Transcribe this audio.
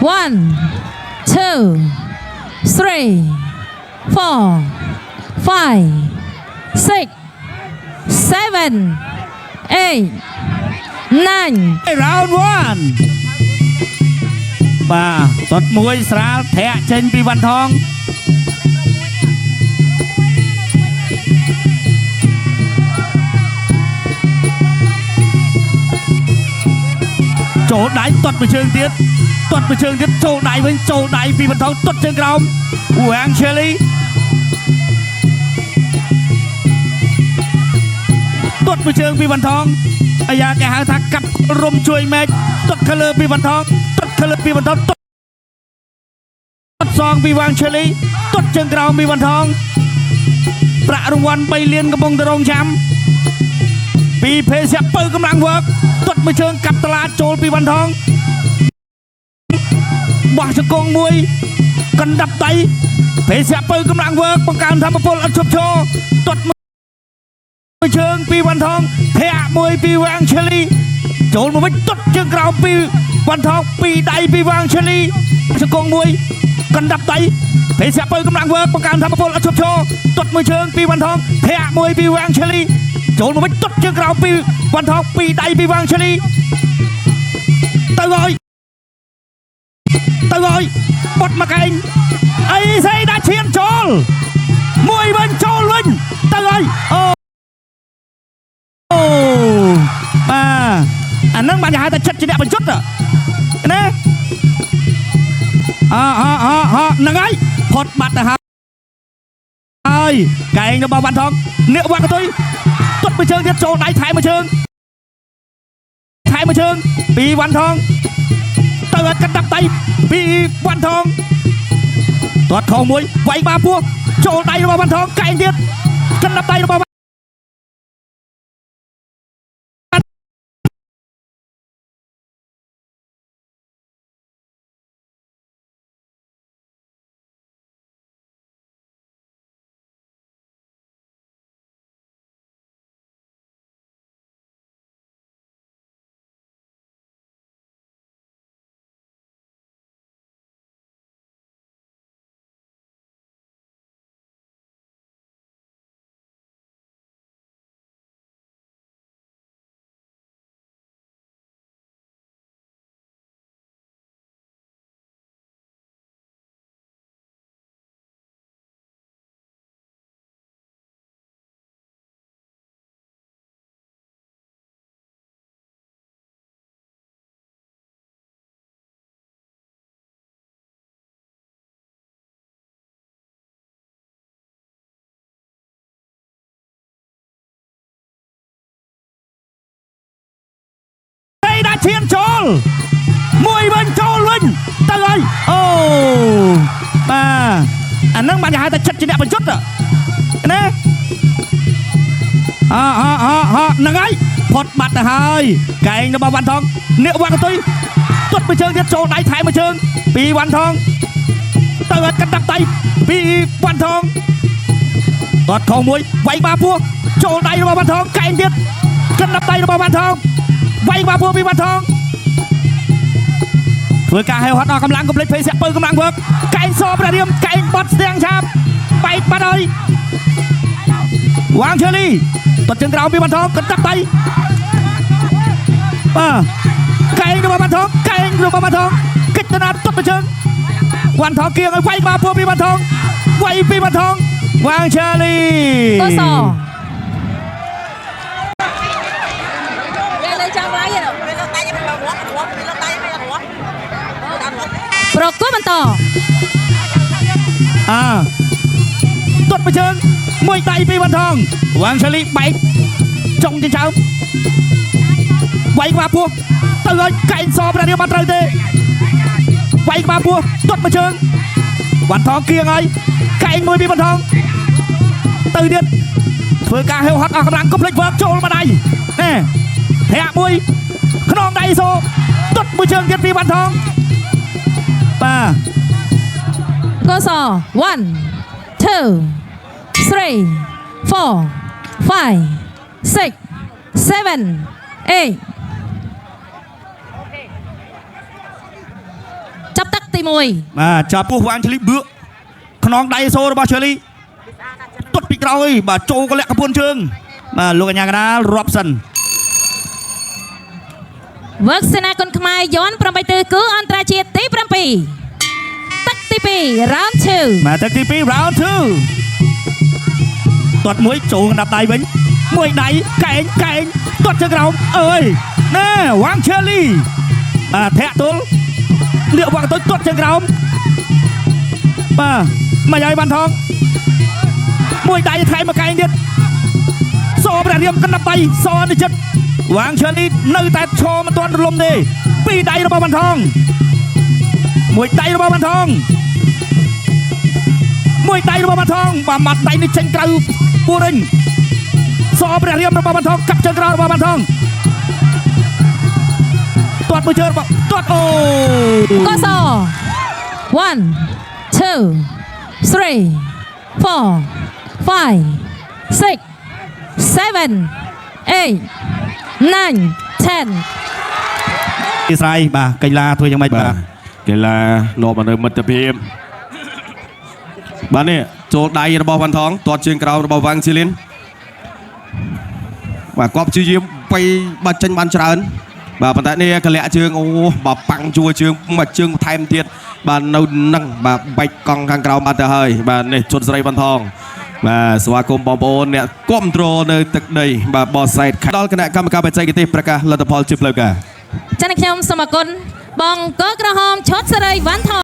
1 2 3 4 5 6 7 8 9 round 1 បាទតត់មួយស្រាលធាក់ចេញពីវ៉ាន់ថងចូលដៃតត់មួយជើងទៀតចូលដៃវិញចូលដៃពីវ៉ាន់ថងតត់ជើងក្រោមវាងឈេលីតត់មួយជើងពីវ៉ាន់ថងអាយ៉ាគេហៅថាកាប់រុំជួយមេឃតត់ខលើពីវ៉ាន់ថងតត់ខលើពីវ៉ាន់ថងតត់សងពីវាងឈេលីតត់ជើងក្រោមពីវ៉ាន់ថងប្រាក់រង្វាន់3លានកំពុងទៅរងចាំពីភេសជ្ជៈពៅកម្លាំងវើកតត់មួយជើងកាប់តឡាចូលពីវ៉ាន់ថងបោះជង្គង់មួយកណ្ដាប់ដៃភេសជ្ជៈពៅកម្លាំងវើកបង្កើនធម្មពលអត់ឈប់ឈរតត់មួយជើងពីវ៉ាន់ថងធាក់មួយពីវាងឈេលីចូលមកវិញតត់ជើងក្រោមពីវ៉ាន់ថងពីដៃពីវាងឈេលីជង្គង់មួយកណ្ដាប់ដៃភេសជ្ជៈពៅកម្លាំងវើកបង្កើនធម្មពលអត់ឈប់ឈរតត់មួយជើងពីវ៉ាន់ថងធាក់មួយពីវាងឈេលីចូលមកវិញតត់ជើងក្រោមពីវ៉ាន់ថងពីដៃពីវាងឈេលីទៅហើយបត់មកកែងអីស្អីដាក់ឈានចូលមួយវិញចូលវិញទៅហើយអូអានឹងបានគេហៅថាចិត្តជាអ្នកបញ្ចុតណាហ្នឹងហើយផុតបាត់ទៅហើយកែងរបស់វ៉ាន់ថងនេះវ៉ាន់កតុយទុតមួយជើងទៀតចូលដៃថែមួយជើងពីវ៉ាន់ថងទៅអត់កាត់ដៃពីវ៉ាន់ថងទាត់ខោមួយវាយបាពោះចូលដៃរបស់វ៉ាន់ថងកែងទៀតកាត់ដៃរបស់ឈានចូលមួយវិញចូលវិញទៅហើយអូបាទអានឹងបានគេហៅថាចិត្តជាអ្នកបញ្ចុតណាហ្នឹងហើយផុតបាត់ទៅហើយកែងរបស់វ៉ាន់ថងនេះវ៉ាន់កតុយទុតមួយជើងទៀតចូលដៃថែមួយជើងពីវ៉ាន់ថងទៅអត់កាត់ដៃពីវ៉ាន់ថងទាត់ខោមួយវាយបាពោះចូលដៃរបស់វ៉ាន់ថងកែងទៀតកាត់ដៃរបស់វ៉ាន់ថងវាយបាពោះពីវ៉ាន់ថងធ្វើការហេវហត់អស់កម្លាំងកុំភ្លេចភេសជ្ជៈពៅកម្លាំងវើកកែងសប្ររៀមកែងបត់ស្ទាំងឆាបបែកបាត់ហើយវាងឈើលីបត់ជើងក្រោមពីវ៉ាន់ថងកាត់ដៃបាទកែងរបស់វ៉ាន់ថងកិច្ចទៅណាត់ទុតមួយជើងវ៉ាន់ថងគៀងឲ្យវាយបាពោះពីវ៉ាន់ថងវាយពីវ៉ាន់ថងវាងឈើលីកសប្រកួតបន្តទុតមួយជើងមួយដៃពីវ៉ាន់ថងវាងឈេលីបែកចុងចិញ្ចើមវាយក្បាលពោះទៅឲ្យកែងសប្ររៀបបាត់ត្រូវទេវាយក្បាលពោះទុតមួយជើងវ៉ាន់ថងគៀងហើយកែងមួយពីវ៉ាន់ថងទៅទៀតធ្វើការហេវហត់អស់កម្លាំងកុំភ្លេចវើកចូលមកដៃធាក់មួយខ្នងដៃសូទុតមួយជើងទៀតពីវ៉ាន់ថងបាទកស1 2 3 4 5 6 7 8ចាប់ទឹក ទី1 បាទចាប់ពោះវាងឈ្លីបឿខ្នងដៃសូរបស់ឈ្លីទុតពីក្រោយបាទចូលកលាក់កពួនជើងបាទលោកកញ្ញាកណ្ដាលរាប់សិន វឹកសេនាគុនខ្មែរយន់8ទិសគឺអន្តរជាតិទី7ទឹកទី2 round 2 បាទទឹកទី2 round 2ទាត់មួយចូលកណ្ដាប់ដៃវិញមួយដៃកែងទាត់ជើងក្រោមអើយណែវាងឈើលីបាទធាក់ទល់លាកវាងទៅទាត់ជើងក្រោមបាទមកឲ្យបានថងមួយដៃថែមកកែងទៀតសព្រះរាមកណ្ដាប់ដៃសនិចិត្តវាងឈើលីនៅតែឈរមិនទាន់រលំទេពីរដៃរបស់បានថងមួយដៃរបស់បានថងមួយដៃរបស់បានថងបាទមាត់ដៃនេះចេញក្រៅពូរិញសព្រះរាមរបស់បានថងកាប់ជើងក្រោយរបស់បានថងទាត់មួយជើងរបស់ទាត់អូ កស1 2 3 4 5 6 7 8 9 10 ពីស្រ័យបាទកីឡាធ្វើយ៉ាងម៉េច បា បាទ ទកីឡានាំមកនៅមិត្តភាពបាទនេះចូលដៃរបស់វ៉ាន់ថងទាត់ជើងក្រោមរបស់វ៉ាងស៊ីលីនបាទគាត់ព្យាយាមបីបាត់ចេញបានច្រើនបាទប៉ុន្តែនេះកលាក់ជើងអូបាទប៉ាំងជួជើងមកជើងថែមទៀតបាទនៅនឹងបាទបែកកង់ខាងក្រោមបាត់ទៅហើយបាទនេះជន់ស្រីវ៉ាន់ថងបាទស្វាគមន៍បងប្អូនអ្នកគ្រប់គ្រងនៅទឹកដីបាទបោះសែតដល់គណៈកម្មការបច្ចេកទេសប្រកាសលទ្ធផលជាផ្លូវការ ចា៎ខ្ញុំសូមអរគុណបងកក្រហមឈុតសេរីវ៉ាន់ថង